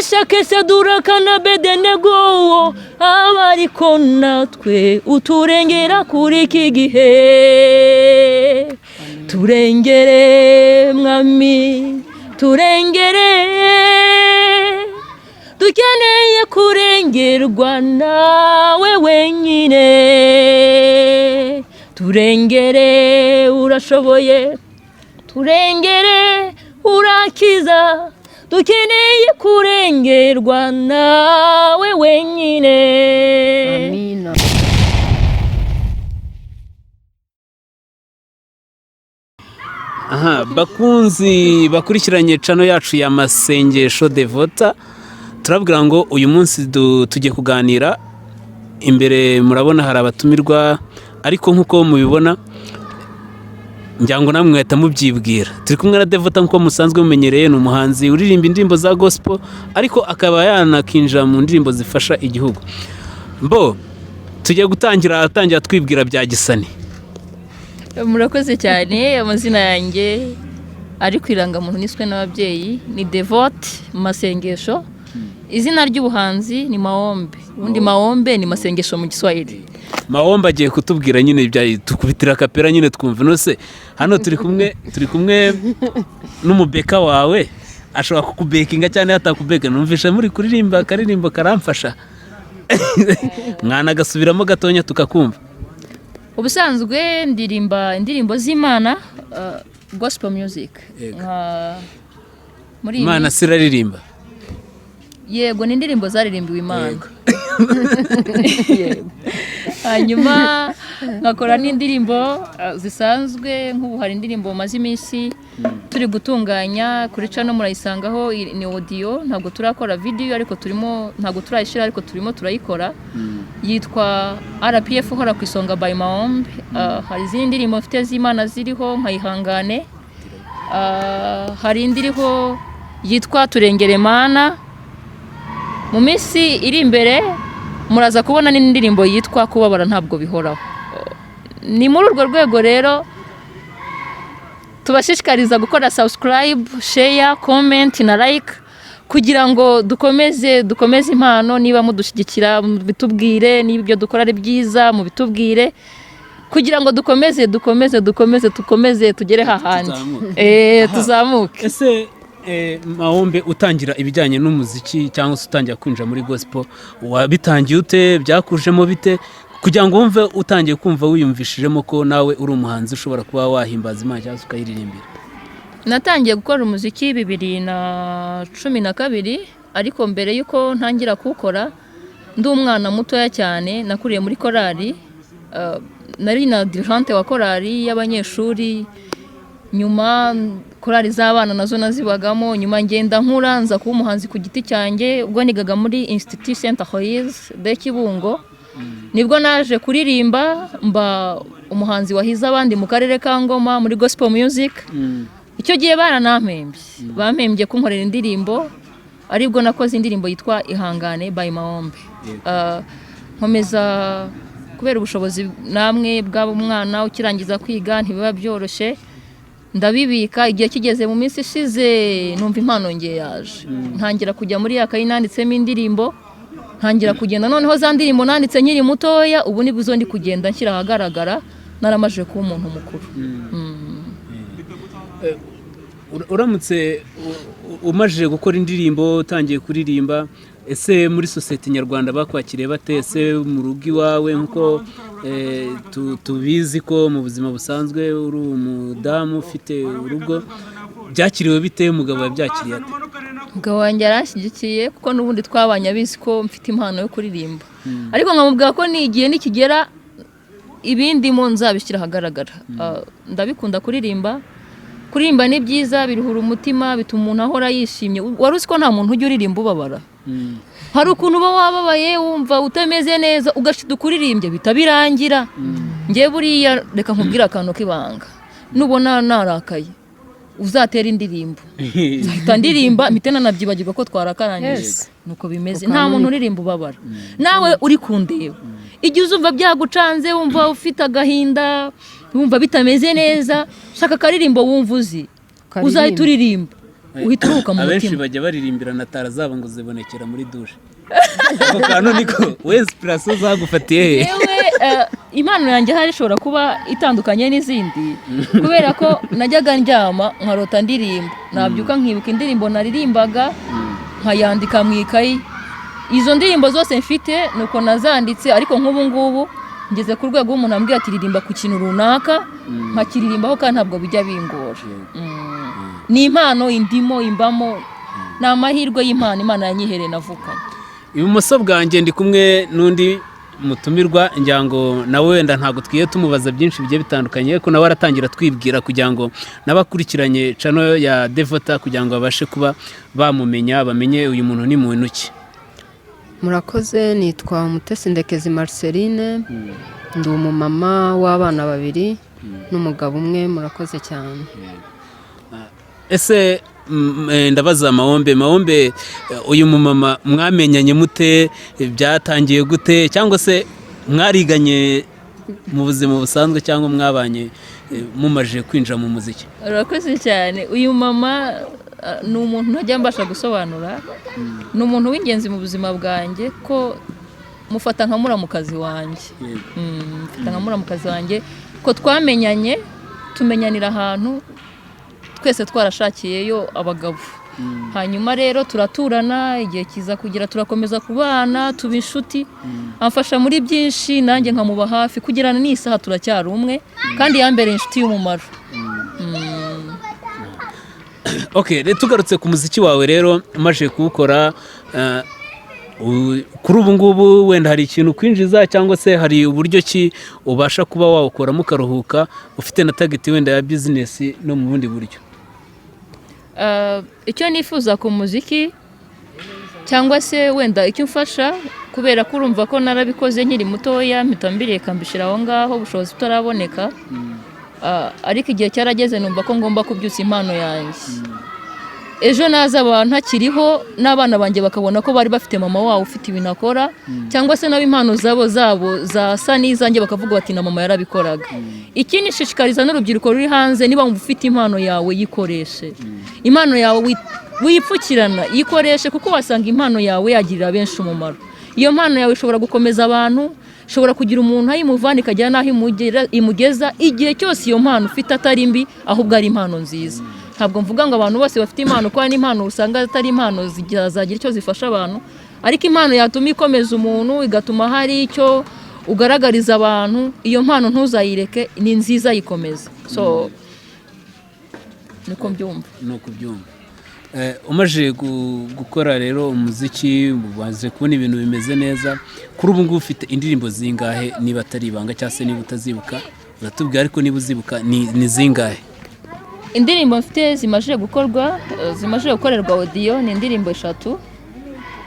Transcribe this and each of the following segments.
meshake saduraka na bedenego abariko natwe uturengera kuri iki gihe turengere mwami turengere dukeneye kurengerwa nawe wenyine turengere urashoboye turengere urakiza dukeneye kurengerwa nawe wenyine amina. Aha, bakunzi bakurikiranye channel yacu ya Masengesho Devota, turabwira ngo uyu munsi tujye kuganira. Imbere murabona hari abatumirwa, ariko nkuko mubibona njyango namwe mwahita mubyibwira. Turi kumwe na Devota nkuko musanzwe mumenyereye, ni umuhanzi uririmba indirimbo za gospel ariko akaba yanakinjira mu ndirimbo zifasha igihugu. Mbo tujye gutangira twibwira bya gisani. Murakoze cyane. Amazina yanjye ari kwiranga muntu niswe n'ababyeyi ni Devote Masengesho. Izina ry'ubuhanzi ni Maombe. Ubundi Maombe ni Masengesho mu Giswahili. Maombe agiye kutubwira nyine ibya tukubitira kapera nyine twumva. Nose hano turi kumwe n'umubeka wawe, ashobora kukubekinga cyane atakubeka. Numvisha muri kuririmba akaririmbo karamfasha. Mwana gasubiramo gatonya tukakumva. Ubusanzwe ndirimba indirimbo z'Imana, gospel music. Muri Imana siraririmba. Yego, ni indirimbo zaririmbiwe Imana. Yego. Hanyuma nkakora n'indirimbo zisanzwe, nk'ubu hari indirimbo maze iminsi turi gutunganya kuri channel murayisangaho, ni audio, ntabwo turakora video ariko ntabwo turayishira ariko turimo turayikora. Yitwa RPF hora ku isonga by Maombe. Hari izindi ndirimbo mfite z'Imana ziriho nkayihangane. Hari indiriho yitwa Turengere Mana. Mu minsi iri imbere muraza kubona n'indirimbo yitwa Kubabara ntabwo bihoraho. Ni muri urwo rwego rero tubashishikariza gukora subscribe, share, comment na like kugira ngo dukomeze impano. Niba mudushyigikira bitubwire, niba ibyo dukora ari byiza mu bitubwire kugira ngo dukomeze tugere hahandi tuzamuke. Ese Maombe utangira ibijyanye n'umuziki cyangwa se utangira kwinjira muri gospel, wabitangiye ute, byakujemo bite kugira ngo wumve utangiye kumva wiyumvishijemo ko nawe uri umuhanzi ushobora kuba wahimbaza Imana cyangwa ukayiririmbira? Natangiye gukora umuziki 2012, ariko mbere yuko ntangira kuwukora ndi umwana mutoya cyane. Nakuriye muri korali, nari na dirigente wa korali y'abanyeshuri. Nyuma korali z'abana nazo nazibagamo. Nyuma ngenda nkura nza kuba umuhanzi ku giti cyanjye. Ubwo nigaga muri Institut Saint Aloys de Kibungo, nibwo naje kuririmba mba umuhanzi wahize abandi mu karere ka Ngoma muri gospel music. Icyo gihe bampembye kunkorera indirimbo, aribwo nakoze indirimbo yitwa Ihangane by Maombe. Nkomeza kubera ubushobozi namwe bw'abo mwana ukirangiza kwiga ntibiba byoroshye, ndabibika. Igihe kigeze mu minsi ishize numva impano ngiye yaje, ntangira kujya muri akayi nanditsemo indirimbo, ntangira kugenda noneho za ndirimbo nanditse nkiri mutoya, ubu nibuzo ndi kugenda nshyira ahagaragara naramaje kuba umuntu mukuru. Uramutse umajije gukora indirimbo, utangiye kuririmba, ese muri society nyarwanda bakwakiriye bate? Ese mu rugo iwawe nkuko tubizi ko mu buzima busanzwe uri umudamu ufite urugo, byakiriwe bite? Umugabo yabyakiriye ate? Umugabo wanjye yarashyigikiye kuko n'ubundi twabanye abizi ko mfite impano yo kuririmba, ariko nkamubwira ko nigiye nikigera ibindi mo nzabishyira ahagaragara. Ndabikunda kuririmba ni byiza, biruhura umutima, bituma umuntu ahora yishimye. Wari uzi ko nta muntu ujya uririmba ubabara? Hari ukuntu uba wababaye wumva utameze neza ugashida ukuririmbye bitabirangira. Ngiye buriya reka nkubwira akantu k'ibanga, nubona narakaye uzatera indirimbo nzahita ndirimba mpite nanabyibagirwa ko twarakarangije. Nuko bimeze, nta muntu uririmba ubabara. Nawe uri kundeba igihe uzumva byagucanze, wumva ufite agahinda, wumva bitameze neza, shaka karirimbo wumva uzi, uzahita uririmba. uhita uruhuka mu abenshi mutima. bajya baririmbira na tara zabo ngo zibonekera muri dushe ako kantu niko we inspiration zagufatiye he? Yewe impano yanjye hari ishobora kuba itandukanye n'izindi kubera ko najyaga ndyama nkarota ndirimba, nabyuka nkibuka indirimbo naririmbaga nkayandika mu ikayi. Izo ndirimbo zose mfite nuko nazanditse, ariko nk'ubu ngubu ngeze ku rwego umuntu ambwira ati ririmba ku kintu runaka nkakiririmbaho kandi ntabwo bijya bingora. Ni impano indimo imbamo, ni amahirwe y'impano Imana yanyihereye navukanye. Ibumoso bwanjye ndi kumwe n'undi mutumirwa, ngira ngo nawe wenda ntabwo twiye tumubaza byinshi bigiye bitandukanye, ariko nawe aratangira twibwira kugira ngo n'abakurikiranye channel ya Devota kugira ngo babashe kuba bamumenya, bamenye uyu muntu ni muntu ki. Murakoze, nitwa Umutesi Ndekezi Marceline, ndi umumama w'abana 2 n'umugabo umwe. Murakoze cyane. Ese ndabaza Mahombe, uyu mumama mwamenyanye mute, byatangiye gute, cyangwa se mwariganye mu buzima busanzwe cyangwa mwabanye mumaje kwinjira mu muziki? Urakoze cyane. Uyu mama ni umuntu ntajya mbasha gusobanura, ni umuntu w'ingenzi mu buzima bwanjye, ko mufata nka muramukazi wanjye. Mufata nka muramukazi wanjye, ko twamenyanye tumenyanira ahantu twese twarashakiyeyo abagabo. Hanyuma rero turaturana, igihe kiza kugira turakomeza kubana, tuba inshuti, amfasha muri byinshi, nanjye nkamuba hafi, kugirana n'isaha turacyari umwe, kandi yambereye inshuti y'umumaro. Okay, tugarutse ku muziki wawe rero umaje kuwukora, kuri ubu ngubu wenda hari ikintu kwinjiza, cyangwa se hari uburyo ki ubasha kuba wawukoramo ukaruhuka, ufite na target wenda ya business no mu bundi buryo? Icyo nifuza ku muziki cyangwa se wenda icyo mfasha, kubera ko urumva ko narabikoze nkiri mutoya, mpita mbireka mbishira aho ngaho, ubushobozi butaraboneka. Ariko igihe cyarageze numva ko ngomba kubyutsa impano yanjye. Ejo naza abantu ntakiriho, n'abana banjye bakabona ko bari bafite mama wabo ufite ibintu akora, cyangwa se nabo impano zabo zasa n'izanjye bakavuga bati na mama yarabikoraga. Ikindi nshishikariza n'urubyiruko ruri hanze, niba wumva ufite impano yawe yikoreshe. Impano yawe wipfukirana, yikoreshe, kuko wasanga impano yawe yagirira benshi umumaro. Iyo mpano yawe ishobora gukomeza abantu, ishobora kugira umuntu ayimuvana ikajya naho imugeza, igihe cyose iyo mpano ufite atari mbi, ahubwo ari impano nziza. Ntabwo mvuga ngo abantu bose bafite impano, kwa n'impano usanga atari impano zagira icyo zifasha abantu, ariko impano yatuma ikomeza umuntu, igatuma hari icyo ugaragariza abantu, iyo mpano ntuzayireke, ni nziza yikomeza. So niko mbyumva. Nuko byumva. Umaje gukora rero umuziki, umaze kubona ibintu bimeze neza, kuri ubu ngubu ufite indirimbo zingahe, niba atari ibanga cyangwa se niba utazibuka uratubwira, ariko niba uzibuka ni zingahe? Indirimbo mfite zimaje gukorwa, zimaje gukorerwa audio ni indirimbo 3.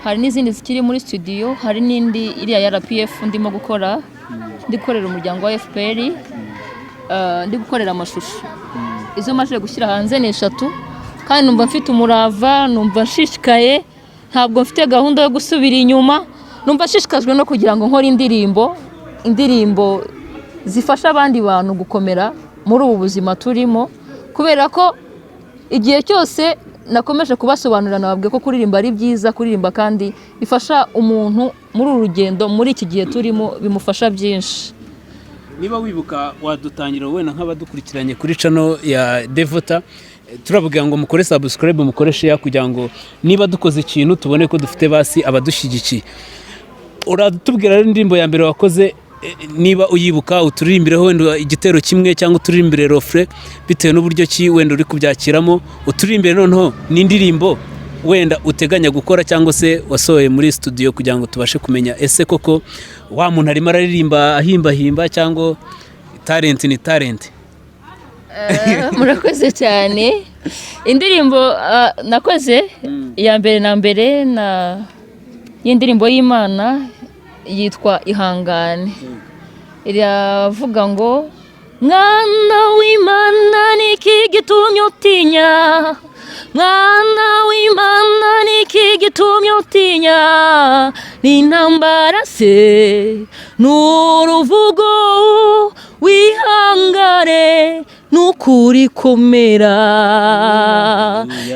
Hari n'izindi zikiri muri studio, hari n'indi iriya ya RPF ndimo gukora, ndikorera umuryango wa FPR, ndi gukorera amashusho. Izo maje gushyira hanze ni 3, kandi numva mfite umurava, numva nshishikaye, ntabwo mfite gahunda yo gusubira inyuma, numva nshishikajwe no kugira ngo nkore indirimbo zifasha abandi bantu gukomera muri ubu buzima turimo, kubera ko igihe cyose nakomeje kubasobanurira nababwiye ko kuririmba ari byiza, kuririmba kandi bifasha umuntu muri uru rugendo, muri iki gihe turimo bimufasha byinshi. Niba wibuka wadutangira wenda nk'abadukurikiranye kuri channel ya Devota, turabwira ngo mukore subscribe, mukore share, kugira ngo niba dukoze ikintu tubone ko dufite basi abadushyigikiye. Uratubwira rero indirimbo ya mbere wakoze, niba uyibuka uturimbireho wenda igitero kimwe cyangwa uturimbire refrain, bitewe n'uburyo ki wenda uri kubyakiramo, uturimbire noneho n'indirimbo wenda uteganya gukora cyangwa se wasohoye muri studio, kugira ngo tubashe kumenya ese koko wa muntu arimo araririmba ahimba cyangwa talent ni talent. Murakoze cyane. Indirimbo nakoze ya mbere na mbere y'indirimbo y'Imana yitwa Ihangane. Iravuga ngo mwana w'Imana niki gitumye utinya, mwana w'Imana niki gitumye utinya, n'intambara se n'uruvugo wihangane nukuri komera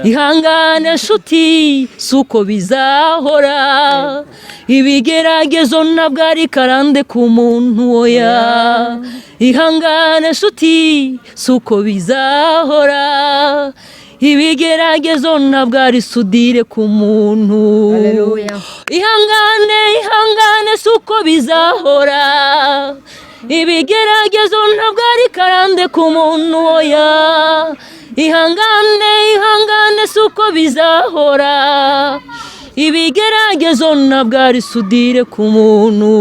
ihangane nshuti suko bizahora ibigeragezo ntabwo ari karande ku muntu oya ihangane nshuti suko bizahora ibigeragezo ntabwo ari sudire ku muntu ihangane suko bizahora ibigeragezo ntabwo ari karande ku muntu oya ihangane suko bizahora ibigeragezo ntabwo ari sudire ku muntu.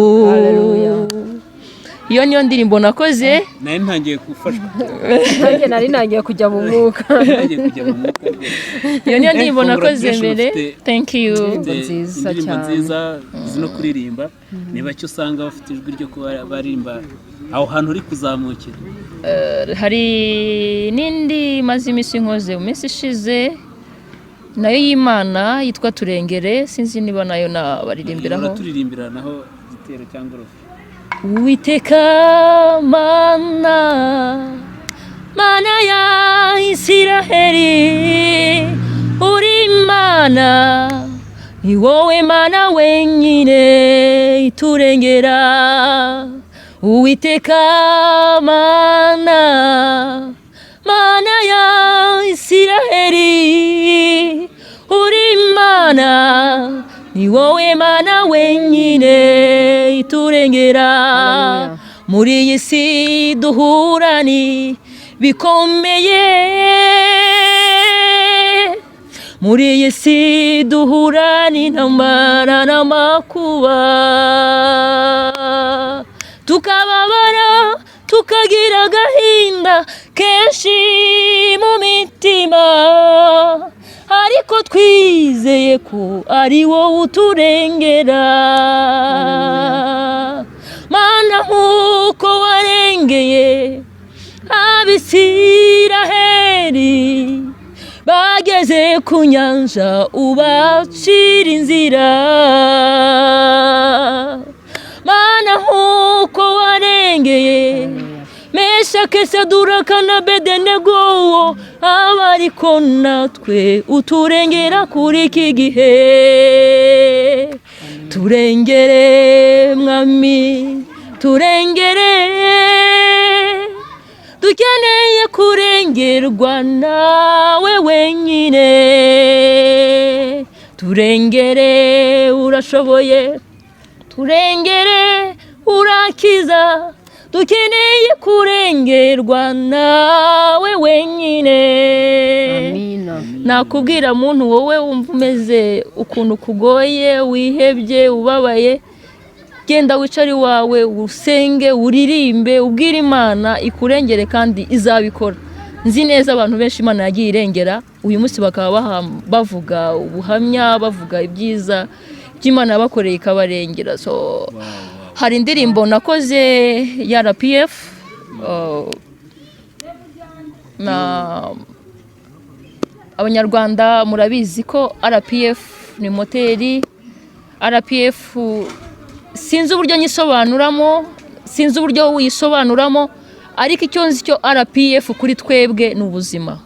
Iyo niyo ndirimbo nakoze nari ntangiye gufashwa nanjye nari nagiye kujya mu mwuka. Iyo niyo ndirimbo nakoze mbere. Thank you. Nziza indirimbo cyane. nziza zino kuririmba niba cyo usanga bafite ijwi ryo kuba baririmba aho hantu uri kuzamukira. Hari n'indi maze iminsi nkoze mu minsi ishize nayo y'Imana yitwa Turengere, sinzi niba nayo nabaririmbiraho. Turirimbira naho igitero cyangwa urufu. Uwiteka mana ya Isiraheli uri Imana ni wowe Mana wenyine iturengera. Uwiteka mana ya Isiraheli uri Imana ni wowe Mana wenyine iturengera. Muri iyi si duhura ni bikomeye, muri iyi si duhura n'intambara n'amakuba, tukababara tukagira agahinda kenshi mu mitima, ariko twizeye ko ari wowe uturengera. Mana nk'uko warengeye Abisiraheli bageze ku nyanja ubacira inzira, Mana nk'uko warengeye Meshaki Saduraka na Abedenego, ariko natwe uturengera kuri iki gihe. Turengere mwami, turengere, dukeneye kurengerwa nawe wenyine. Turengere urashoboye, turengere urakiza, dukeneye kurengerwa nawe wenyine. Amina. Nakubwira muntu wowe wumva umeze ukuntu kugoye, wihebye, ubabaye, genda wicare iwawe usenge, uririmbe, ubwire Imana ikurengere kandi izabikora. Nzi neza abantu benshi Imana yagiye irengera, uyu munsi bakaba bavuga ubuhamya, bavuga ibyiza by'Imana yabakoreye ikabarengera. So hari indirimbo nakoze ya RPF na Abanyarwanda murabizi ko RPF ni moteri. RPF sinzi uburyo nyisobanuramo, sinzi uburyo wisobanuramo, ariko icyo nzi cyo RPF kuri twebwe ni ubuzima.